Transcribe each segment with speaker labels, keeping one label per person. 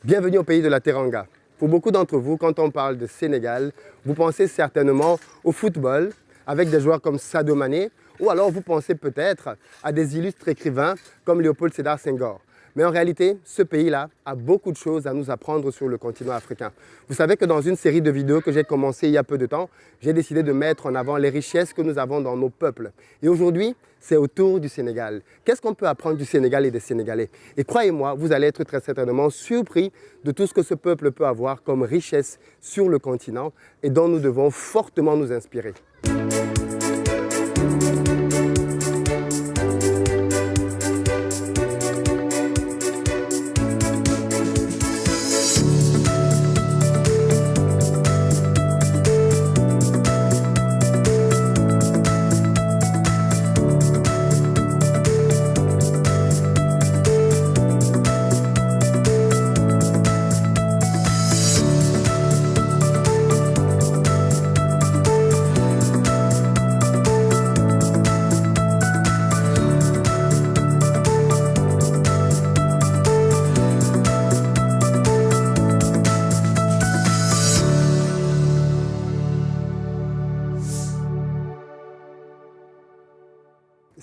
Speaker 1: Bienvenue au pays de la Teranga. Pour beaucoup d'entre vous, quand on parle de Sénégal, vous pensez certainement au football avec des joueurs comme Sadio Mané, ou alors vous pensez peut-être à des illustres écrivains comme Léopold Sédar Senghor. Mais en réalité, ce pays-là a beaucoup de choses à nous apprendre sur le continent africain. Vous savez que dans une série de vidéos que j'ai commencé il y a peu de temps, j'ai décidé de mettre en avant les richesses que nous avons dans nos peuples. Et aujourd'hui, c'est au tour du Sénégal. Qu'est-ce qu'on peut apprendre du Sénégal et des Sénégalais? Et croyez-moi, vous allez être très certainement surpris de tout ce que ce peuple peut avoir comme richesse sur le continent et dont nous devons fortement nous inspirer.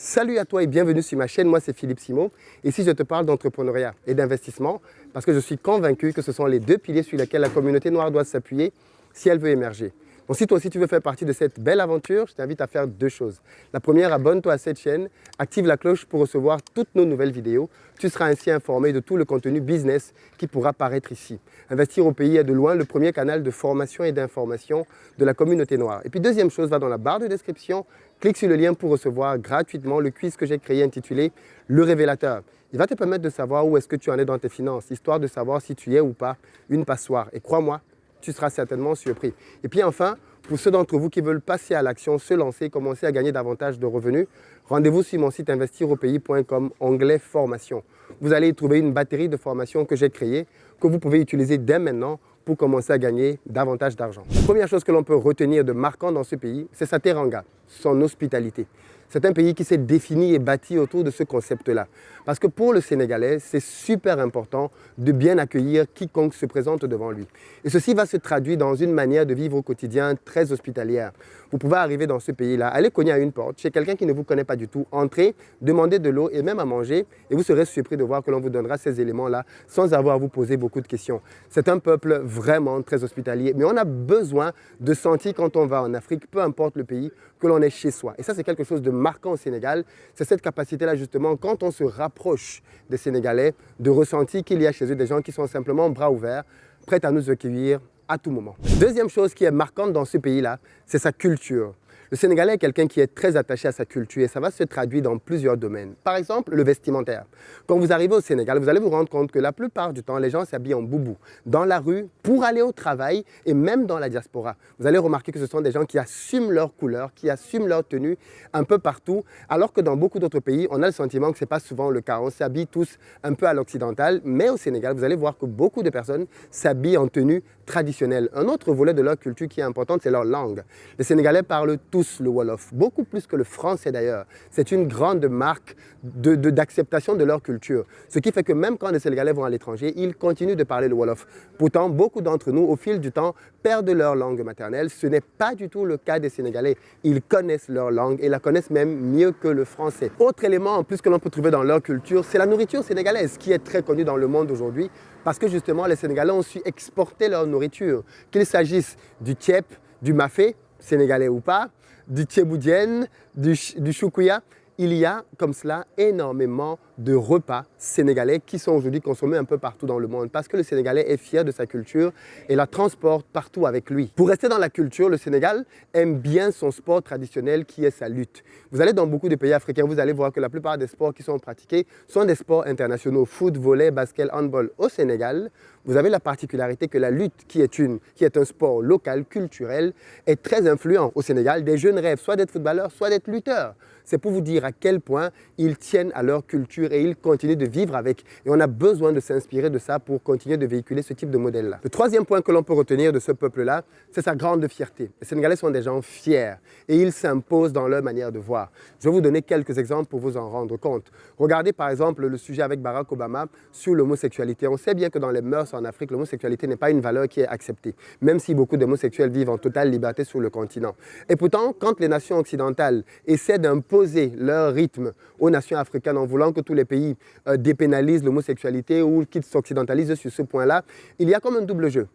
Speaker 1: Salut à toi et bienvenue sur ma chaîne, moi c'est Philippe Simon. Ici je te parle d'entrepreneuriat et d'investissement parce que je suis convaincu que ce sont les deux piliers sur lesquels la communauté noire doit s'appuyer si elle veut émerger. Donc si toi aussi tu veux faire partie de cette belle aventure, je t'invite à faire deux choses. La première, abonne-toi à cette chaîne, active la cloche pour recevoir toutes nos nouvelles vidéos. Tu seras ainsi informé de tout le contenu business qui pourra paraître ici. Investir au pays est de loin le premier canal de formation et d'information de la communauté noire. Et puis deuxième chose, va dans la barre de description, clique sur le lien pour recevoir gratuitement le quiz que j'ai créé intitulé « Le Révélateur ». Il va te permettre de savoir où est-ce que tu en es dans tes finances, histoire de savoir si tu es ou pas une passoire. Et crois-moi, tu seras certainement surpris. Et puis enfin, pour ceux d'entre vous qui veulent passer à l'action, se lancer, commencer à gagner davantage de revenus, rendez-vous sur mon site investiropayes.com, onglet formation. Vous allez y trouver une batterie de formations que j'ai créées, que vous pouvez utiliser dès maintenant pour commencer à gagner davantage d'argent. La première chose que l'on peut retenir de marquant dans ce pays, c'est sa teranga, son hospitalité. C'est un pays qui s'est défini et bâti autour de ce concept-là. Parce que pour le Sénégalais, c'est super important de bien accueillir quiconque se présente devant lui. Et ceci va se traduire dans une manière de vivre au quotidien très hospitalière. Vous pouvez arriver dans ce pays-là, aller cogner à une porte, chez quelqu'un qui ne vous connaît pas du tout, entrer, demander de l'eau et même à manger, et vous serez surpris de voir que l'on vous donnera ces éléments-là sans avoir à vous poser beaucoup de questions. C'est un peuple vraiment très hospitalier, mais on a besoin de sentir quand on va en Afrique, peu importe le pays, que l'on est chez soi. Et ça, c'est quelque chose de marquant au Sénégal. C'est cette capacité-là, justement, quand on se rapproche des Sénégalais, de ressentir qu'il y a chez eux des gens qui sont simplement bras ouverts, prêts à nous accueillir à tout moment. Deuxième chose qui est marquante dans ce pays-là, c'est sa culture. Le Sénégalais est quelqu'un qui est très attaché à sa culture et ça va se traduire dans plusieurs domaines. Par exemple, le vestimentaire. Quand vous arrivez au Sénégal, vous allez vous rendre compte que la plupart du temps, les gens s'habillent en boubou, dans la rue, pour aller au travail et même dans la diaspora. Vous allez remarquer que ce sont des gens qui assument leur couleur, qui assument leur tenue un peu partout, alors que dans beaucoup d'autres pays, on a le sentiment que ce n'est pas souvent le cas. On s'habille tous un peu à l'occidental, mais au Sénégal, vous allez voir que beaucoup de personnes s'habillent en tenue traditionnelle. Un autre volet de leur culture qui est important, c'est leur langue. Les Sénégalais parlent tous le Wolof, beaucoup plus que le français d'ailleurs. C'est une grande marque d'acceptation de leur culture. Ce qui fait que même quand les Sénégalais vont à l'étranger, ils continuent de parler le Wolof. Pourtant, beaucoup d'entre nous, au fil du temps, perdent leur langue maternelle. Ce n'est pas du tout le cas des Sénégalais. Ils connaissent leur langue et la connaissent même mieux que le français. Autre élément en plus que l'on peut trouver dans leur culture, c'est la nourriture sénégalaise qui est très connue dans le monde aujourd'hui parce que justement, les Sénégalais ont su exporter leur nourriture. Qu'il s'agisse du tiep, du mafé, sénégalais ou pas, du tchéboudienne, du choukouya, il y a comme cela énormément de repas sénégalais qui sont aujourd'hui consommés un peu partout dans le monde parce que le Sénégalais est fier de sa culture et la transporte partout avec lui. Pour rester dans la culture, le Sénégal aime bien son sport traditionnel qui est sa lutte. Vous allez dans beaucoup de pays africains, vous allez voir que la plupart des sports qui sont pratiqués sont des sports internationaux, foot, volley, basket, handball. Au Sénégal, vous avez la particularité que la lutte, qui est un sport local, culturel, est très influent. Au Sénégal, des jeunes rêvent soit d'être footballeurs, soit d'être lutteurs. C'est pour vous dire à quel point ils tiennent à leur culture culture et ils continuent de vivre avec. Et on a besoin de s'inspirer de ça pour continuer de véhiculer ce type de modèle-là. Le troisième point que l'on peut retenir de ce peuple-là, c'est sa grande fierté. Les Sénégalais sont des gens fiers et ils s'imposent dans leur manière de voir. Je vais vous donner quelques exemples pour vous en rendre compte. Regardez par exemple le sujet avec Barack Obama sur l'homosexualité. On sait bien que dans les mœurs en Afrique, l'homosexualité n'est pas une valeur qui est acceptée, même si beaucoup d'homosexuels vivent en totale liberté sur le continent. Et pourtant, quand les nations occidentales essaient d'imposer leur rythme aux nations africaines en voulant que tous les pays dépénalisent l'homosexualité ou qu'ils s'occidentalisent sur ce point-là, il y a comme un double jeu.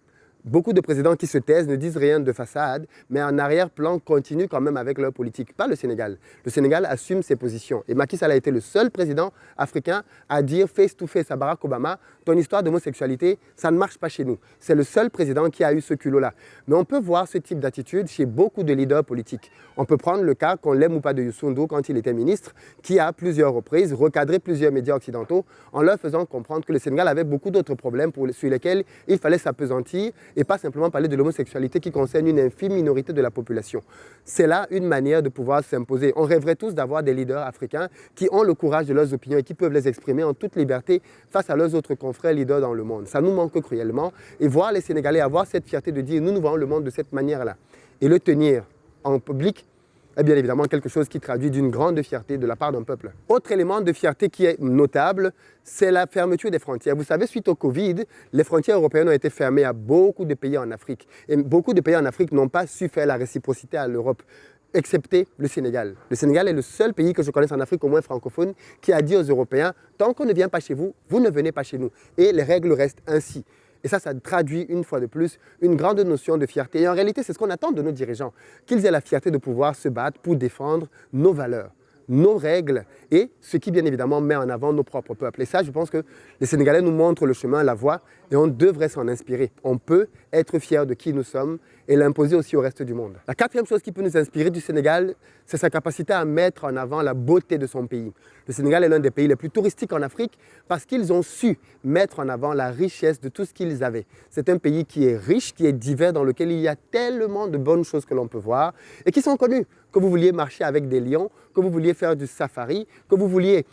Speaker 1: Beaucoup de présidents qui se taisent ne disent rien de façade, mais en arrière-plan continuent quand même avec leur politique. Pas le Sénégal. Le Sénégal assume ses positions. Et Macky Sall a été le seul président africain à dire face-to-face à Barack Obama, ton histoire d'homosexualité, ça ne marche pas chez nous. C'est le seul président qui a eu ce culot-là. Mais on peut voir ce type d'attitude chez beaucoup de leaders politiques. On peut prendre le cas, qu'on l'aime ou pas, de Youssou N'Dour quand il était ministre, qui a à plusieurs reprises recadré plusieurs médias occidentaux en leur faisant comprendre que le Sénégal avait beaucoup d'autres problèmes sur lesquels il fallait s'appesantir et pas simplement parler de l'homosexualité qui concerne une infime minorité de la population. C'est là une manière de pouvoir s'imposer. On rêverait tous d'avoir des leaders africains qui ont le courage de leurs opinions et qui peuvent les exprimer en toute liberté face à leurs autres confrères leaders dans le monde. Ça nous manque cruellement. Et voir les Sénégalais avoir cette fierté de dire nous voyons le monde de cette manière-là et le tenir en public, est bien évidemment quelque chose qui traduit d'une grande fierté de la part d'un peuple. Autre élément de fierté qui est notable, c'est la fermeture des frontières. Vous savez, suite au Covid, les frontières européennes ont été fermées à beaucoup de pays en Afrique. Et beaucoup de pays en Afrique n'ont pas su faire la réciprocité à l'Europe, excepté le Sénégal. Le Sénégal est le seul pays que je connaisse en Afrique, au moins francophone, qui a dit aux Européens, tant qu'on ne vient pas chez vous, vous ne venez pas chez nous. Et les règles restent ainsi. Et ça traduit une fois de plus une grande notion de fierté. Et en réalité, c'est ce qu'on attend de nos dirigeants, qu'ils aient la fierté de pouvoir se battre pour défendre nos valeurs, nos règles et ce qui, bien évidemment, met en avant nos propres peuples. Et ça, je pense que les Sénégalais nous montrent le chemin, la voie, et on devrait s'en inspirer. On peut être fier de qui nous sommes et l'imposer aussi au reste du monde. La quatrième chose qui peut nous inspirer du Sénégal, c'est sa capacité à mettre en avant la beauté de son pays. Le Sénégal est l'un des pays les plus touristiques en Afrique parce qu'ils ont su mettre en avant la richesse de tout ce qu'ils avaient. C'est un pays qui est riche, qui est divers, dans lequel il y a tellement de bonnes choses que l'on peut voir et qui sont connues. Que vous vouliez marcher avec des lions, que vous vouliez faire du safari, que vous vouliez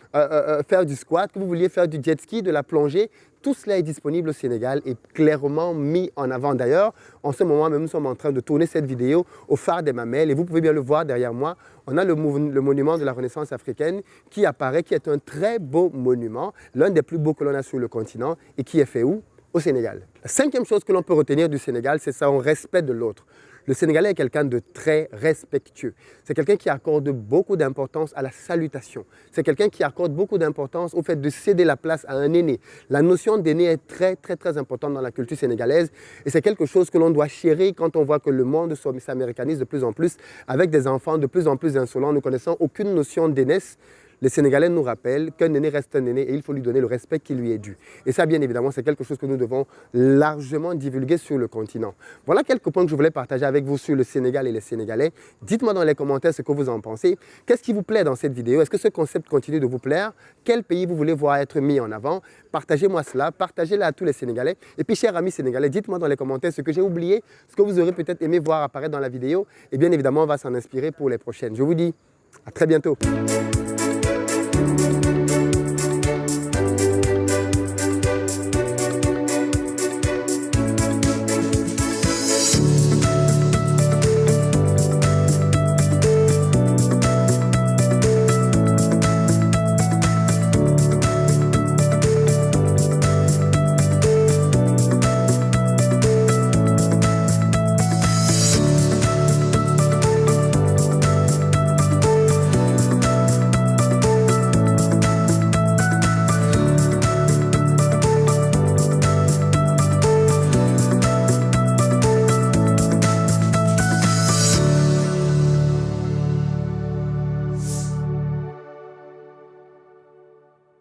Speaker 1: faire du squat, que vous vouliez faire du jet ski, de la plongée, tout cela est disponible au Sénégal et clairement mis en avant. D'ailleurs, en ce moment même, nous sommes en train de tourner cette vidéo au phare des Mamelles et vous pouvez bien le voir derrière moi. On a le monument de la Renaissance africaine qui apparaît, qui est un très beau monument, l'un des plus beaux que l'on a sur le continent et qui est fait où? Au Sénégal. La cinquième chose que l'on peut retenir du Sénégal, c'est son respect de l'autre. Le Sénégalais est quelqu'un de très respectueux. C'est quelqu'un qui accorde beaucoup d'importance à la salutation. C'est quelqu'un qui accorde beaucoup d'importance au fait de céder la place à un aîné. La notion d'aîné est très, très, très importante dans la culture sénégalaise et c'est quelque chose que l'on doit chérir quand on voit que le monde s'américanise de plus en plus avec des enfants de plus en plus insolents, ne connaissant aucune notion d'aînesse. Les Sénégalais nous rappellent qu'un aîné reste un aîné et il faut lui donner le respect qui lui est dû. Et ça, bien évidemment, c'est quelque chose que nous devons largement divulguer sur le continent. Voilà quelques points que je voulais partager avec vous sur le Sénégal et les Sénégalais. Dites-moi dans les commentaires ce que vous en pensez. Qu'est-ce qui vous plaît dans cette vidéo? Est-ce que ce concept continue de vous plaire? Quel pays vous voulez voir être mis en avant? Partagez-moi cela, partagez-le à tous les Sénégalais. Et puis, chers amis sénégalais, dites-moi dans les commentaires ce que j'ai oublié, ce que vous aurez peut-être aimé voir apparaître dans la vidéo. Et bien évidemment, on va s'en inspirer pour les prochaines. Je vous dis à très bientôt. Thank you.